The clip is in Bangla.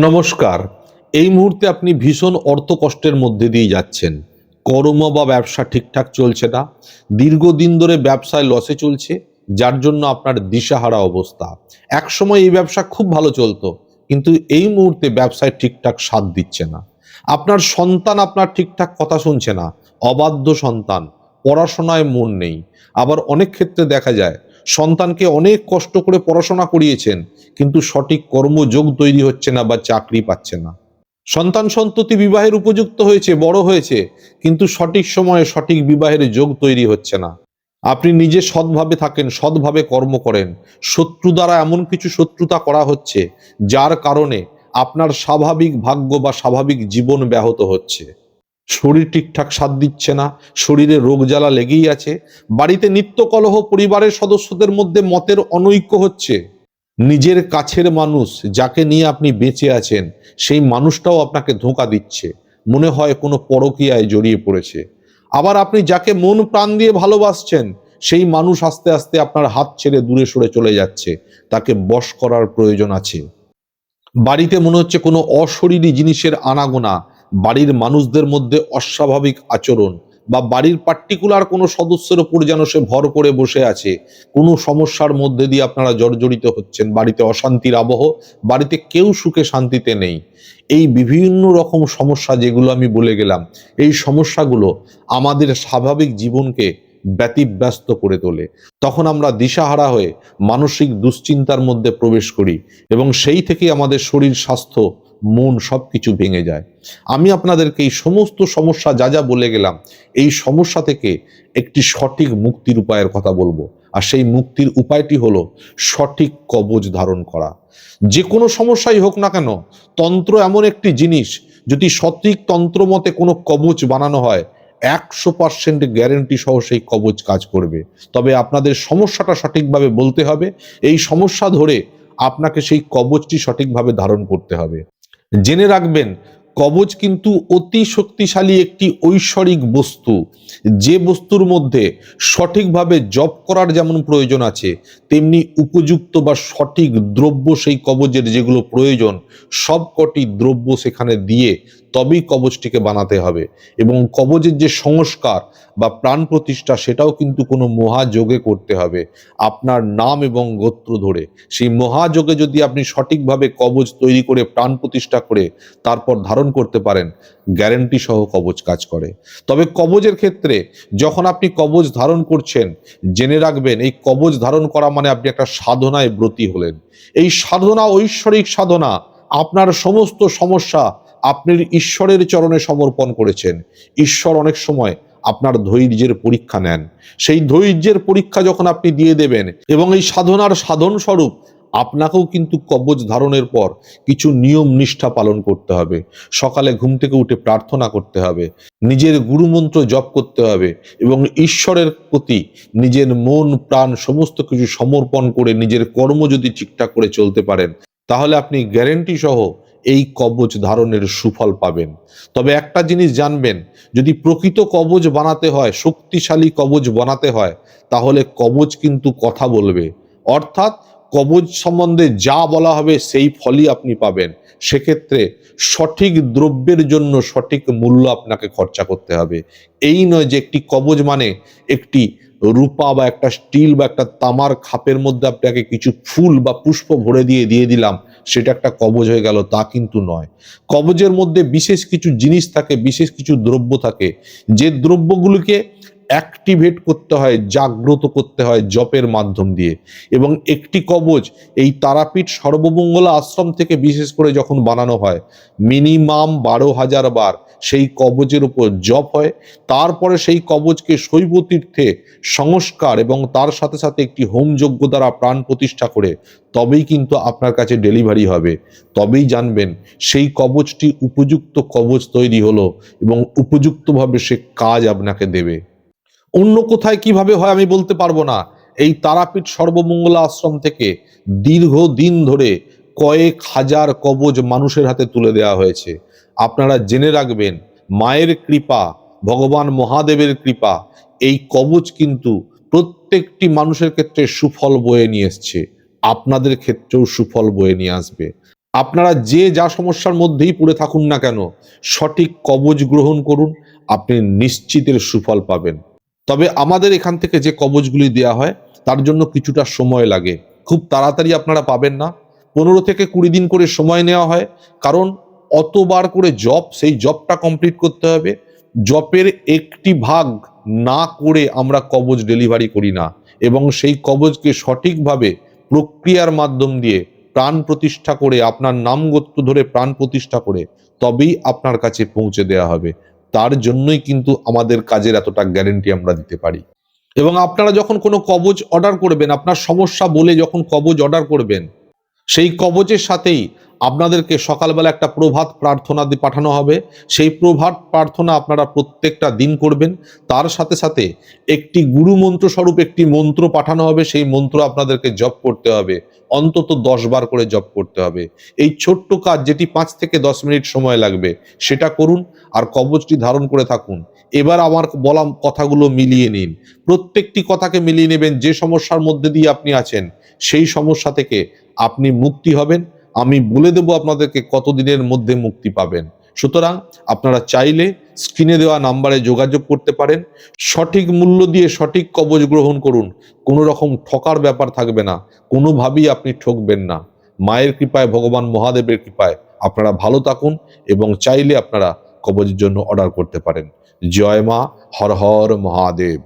নমস্কার। এই মুহূর্তে আপনি ভীষণ অর্থ কষ্টের মধ্যে দিয়ে যাচ্ছেন। কর্ম বা ব্যবসা ঠিকঠাক চলছে না। দীর্ঘদিন ধরে ব্যবসায় লসে চলছে, যার জন্য আপনার দিশাহারা অবস্থা। একসময় এই ব্যবসা খুব ভালো চলতো, কিন্তু এই মুহূর্তে ব্যবসায় ঠিকঠাক সাথ দিচ্ছে না। আপনার সন্তান আপনার ঠিকঠাক কথা শুনছে না, অবাধ্য সন্তান, পড়াশোনায় মন নেই। আবার অনেক ক্ষেত্রে দেখা যায় সন্তানকে অনেক কষ্ট করে পড়াশোনা করিয়েছেন, কিন্তু সঠিক কর্মযোগ তৈরি হচ্ছে না বা চাকরি পাচ্ছে না। সন্তান সন্ততি বিবাহের উপযুক্ত হয়েছে, বড় হয়েছে, কিন্তু সঠিক সময়ে সঠিক বিবাহের যোগ তৈরি হচ্ছে না। আপনি নিজে সৎভাবে থাকেন, সৎভাবে কর্ম করেন, শত্রু দ্বারা এমন কিছু শত্রুতা করা হচ্ছে যার কারণে আপনার স্বাভাবিক ভাগ্য বা স্বাভাবিক জীবন ব্যাহত হচ্ছে। শরীর ঠিকঠাক সাথ দিচ্ছে না, শরীরে রোগ জ্বালা লেগেই আছে, বাড়িতে নিত্য কলহ, পরিবারের সদস্যদের মধ্যে মতের অনৈক্য হচ্ছে। নিজের কাছের মানুষ যাকে নিয়ে আপনি বেঁচে আছেন, সেই মানুষটাও আপনাকে ধোঁকা দিচ্ছে, মনে হয় কোনো পরকীয়ায় জড়িয়ে পড়েছে। আবার আপনি যাকে মন প্রাণ দিয়ে ভালোবাসছেন, সেই মানুষ আস্তে আস্তে আপনার হাত ছেড়ে দূরে সরে চলে যাচ্ছে। তাকে বশ করার প্রয়োজন আছে। বাড়িতে মনে হচ্ছে কোনো অশরীরী জিনিসের আনাগোনা, বাড়ির মানুষদের মধ্যে অস্বাভাবিক আচরণ, বা বাড়ির পার্টিকুলার কোনো সদস্যের উপর যেন সে ভর করে বসে আছে। কোনো সমস্যার মধ্যে দিয়ে আপনারা জর্জরিত হচ্ছেন, বাড়িতে অশান্তির আবহ, বাড়িতে কেউ সুখে শান্তিতে নেই। এই বিভিন্ন রকম সমস্যা যেগুলো আমি বলে গেলাম, এই সমস্যাগুলো আমাদের স্বাভাবিক জীবনকে ব্যতিব্যস্ত করে তোলে। তখন আমরা দিশাহারা হয়ে মানসিক দুশ্চিন্তার মধ্যে প্রবেশ করি, এবং সেই থেকেই আমাদের শরীর, স্বাস্থ্য, মন সবকিছু ভেঙে যায়। আমি আপনাদেরকে এই সমস্ত সমস্যা যা যা বলে গেলাম, এই সমস্যা থেকে একটি সঠিক মুক্তির উপায়ের কথা বলবো। আর সেই মুক্তির উপায়টি হলো সঠিক কবচ ধারণ করা। যে কোনো সমস্যাই হোক না কেন, তন্ত্র এমন একটি জিনিস, যদি সঠিক তন্ত্র মতে কোনো কবচ বানানো হয়, 100% গ্যারেন্টি সহ সেই কবচ কাজ করবে। তবে আপনাদের সমস্যাটা সঠিকভাবে বলতে হবে, এই সমস্যা ধরে আপনাকে সেই কবচটি সঠিকভাবে ধারণ করতে হবে। জেনে রাখবেন, কবচ কিন্তু অতি শক্তিশালী একটি ঐশ্বরিক বস্তু। যে বস্তুর মধ্যে সঠিকভাবে জপ করার যেমন প্রয়োজন আছে, তেমনি উপযুক্ত বা সঠিক দ্রব্য সেই কবচের যেগুলো প্রয়োজন, সবকটি দ্রব্য সেখানে দিয়ে তবেই কবচটিকে বানাতে হবে। এবং কবচের যে সংস্কার বা প্রাণ প্রতিষ্ঠা, সেটাও কিন্তু কোনো মহাযোগে করতে হবে। আপনার নাম এবং গোত্র ধরে সেই মহাযোগে যদি আপনি সঠিকভাবে কবচ তৈরি করে প্রাণ প্রতিষ্ঠা করে তারপর ধারণ করতে পারেন, গ্যারেন্টি সহ কবচ কাজ করে। তবে কবচের ক্ষেত্রে যখন আপনি কবচ ধারণ করছেন, জেনে রাখবেন এই কবচ ধারণ করা মানে আপনি একটা সাধনায় ব্রতী হলেন। এই সাধনা ঐশ্বরিক সাধনা। আপনার সমস্ত সমস্যা আপনি ঈশ্বরের চরণে সমর্পণ করেছেন। ঈশ্বর অনেক সময় আপনার ধৈর্যের পরীক্ষা নেন। সেই ধৈর্যের পরীক্ষা যখন আপনি দিয়ে দেবেন, এবং এই সাধনার সাধন স্বরূপ আপনাকেও কিন্তু কবচ ধারণের পর কিছু নিয়ম নিষ্ঠা পালন করতে হবে। সকালে ঘুম থেকে উঠে প্রার্থনা করতে হবে, নিজের গুরুমন্ত্র জপ করতে হবে, এবং ঈশ্বরের প্রতি নিজের মন প্রাণ সমস্ত কিছু সমর্পণ করে নিজের কর্ম যদি ঠিকঠাক করে চলতে পারেন, তাহলে আপনি গ্যারেন্টি সহ এই কবচ ধারণের সুফল পাবেন। তবে একটা জিনিস জানবেন, যদি প্রকৃত কবচ বানাতে হয়, শক্তিশালী কবচ বানাতে হয়, তাহলে কবচ কিন্তু কথা বলবে। অর্থাৎ কবচ সম্বন্ধে যা বলা হবে সেই ফলই আপনি পাবেন। সেক্ষেত্রে সঠিক দ্রব্যের জন্য সঠিক মূল্য আপনাকে খরচা করতে হবে। এই নয় যে একটি কবচ মানে একটি রূপা বা একটা স্টিল বা একটা তামার খাপের মধ্যে আপনাকে কিছু ফুল বা পুষ্প ভরে দিয়ে দিলাম, সেটা একটা কবচ হয়ে গেল, তা কিন্তু নয়। কবচের মধ্যে বিশেষ কিছু জিনিস থাকে, বিশেষ কিছু দ্রব্য থাকে, যে দ্রব্যগুলোকে অ্যাক্টিভেট করতে হয়, জাগ্রত করতে হয় জপের মাধ্যম দিয়ে। এবং একটি কবচ এই তারাপীঠ সর্বমঙ্গলা আশ্রম থেকে বিশেষ করে যখন বানানো হয়, মিনিমাম 12,000 বার সেই কবচের উপর জপ হয়। তারপরে সেই কবচকে শৈব তীর্থে সংস্কার এবং তার সাথে সাথে একটি হোমযজ্ঞ দ্বারা প্রাণ প্রতিষ্ঠা করে তবেই কিন্তু আপনার কাছে ডেলিভারি হবে। তবেই জানবেন সেই কবচটি উপযুক্ত কবচ তৈরি হলো, এবং উপযুক্তভাবে সে কাজ আপনাকে দেবে। অন্য কোথায় কিভাবে হয় আমি বলতে পারবো না। এই তারাপীঠ সর্বমঙ্গলা আশ্রম থেকে দীর্ঘদিন ধরে কয়েক হাজার কবচ মানুষের হাতে তুলে দেওয়া হয়েছে। আপনারা জেনে রাখবেন, মায়ের কৃপা, ভগবান মহাদেবের কৃপা, এই কবচ কিন্তু প্রত্যেকটি মানুষের ক্ষেত্রে সুফল বয়ে নিয়ে এসছে। আপনাদের ক্ষেত্রেও সুফল বয়ে নিয়ে আসবে। আপনারা যে যা সমস্যার মধ্যেই পড়ে থাকুন না কেন, সঠিক কবচ গ্রহণ করুন, আপনি নিশ্চিতের সুফল পাবেন। তবে আমাদের এখান থেকে যে কবচগুলি দেয়া হয় তার জন্য কিছুটা সময় লাগে, খুব তাড়াতাড়ি আপনারা পাবেন না। 15 থেকে 20 দিন করে সময় নেওয়া হয়, কারণ অতবার করে জব, সেই জবটা কমপ্লিট করতে হবে। জবের একটি ভাগ না করে আমরা কবচ ডেলিভারি করি না, এবং সেই কবচকে সঠিকভাবে প্রক্রিয়ার মাধ্যম দিয়ে প্রাণ প্রতিষ্ঠা করে, আপনার নাম গোত্র ধরে প্রাণ প্রতিষ্ঠা করে তবেই আপনার কাছে পৌঁছে দেওয়া হবে। তার জন্যই কিন্তু আমাদের কাজের এতটা গ্যারেন্টি আমরা দিতে পারি। এবং আপনারা যখন কোনো কবচ অর্ডার করবেন, আপনার সমস্যা বলে যখন কবচ অর্ডার করবেন, সেই কবচের সাথেই আপনাদেরকে সকালবেলা একটা প্রভাত প্রার্থনা পাঠানো হবে। সেই প্রভাত প্রার্থনা আপনারা প্রত্যেকটা দিন করবেন। তার সাথে সাথে একটি গুরু মন্ত্র স্বরূপ একটি মন্ত্র পাঠানো হবে, সেই মন্ত্র আপনাদেরকে জপ করতে হবে, অন্তত 10 বার করে জপ করতে হবে। এই ছোট্ট কাজ, যেটি 5 থেকে 10 মিনিট সময় লাগবে, সেটা করুন আর কবচটি ধারণ করে থাকুন। এবার আমার বলা কথাগুলো মিলিয়ে নিন, প্রত্যেকটি কথাকে মিলিয়ে নেবেন। যে সমস্যার মধ্যে দিয়ে আপনি আছেন, সেই সমস্যা থেকে আপনি মুক্তি হবেন। আমি বলে দেব আপনাদেরকে কতদিনের মধ্যে মুক্তি পাবেন। সুতরাং আপনারা চাইলে স্ক্রিনে দেওয়া নাম্বারে যোগাযোগ করতে পারেন। সঠিক মূল্য দিয়ে সঠিক কবচ গ্রহণ করুন, কোনো রকম ঠকার ব্যাপার থাকবে না, কোনোভাবেই আপনি ঠকবেন না। মায়ের কৃপায়, ভগবান মহাদেবের কৃপায় আপনারা ভালো থাকুন, এবং চাইলে আপনারা কবচের জন্য অর্ডার করতে পারেন। জয় মা, হর হর মহাদেব।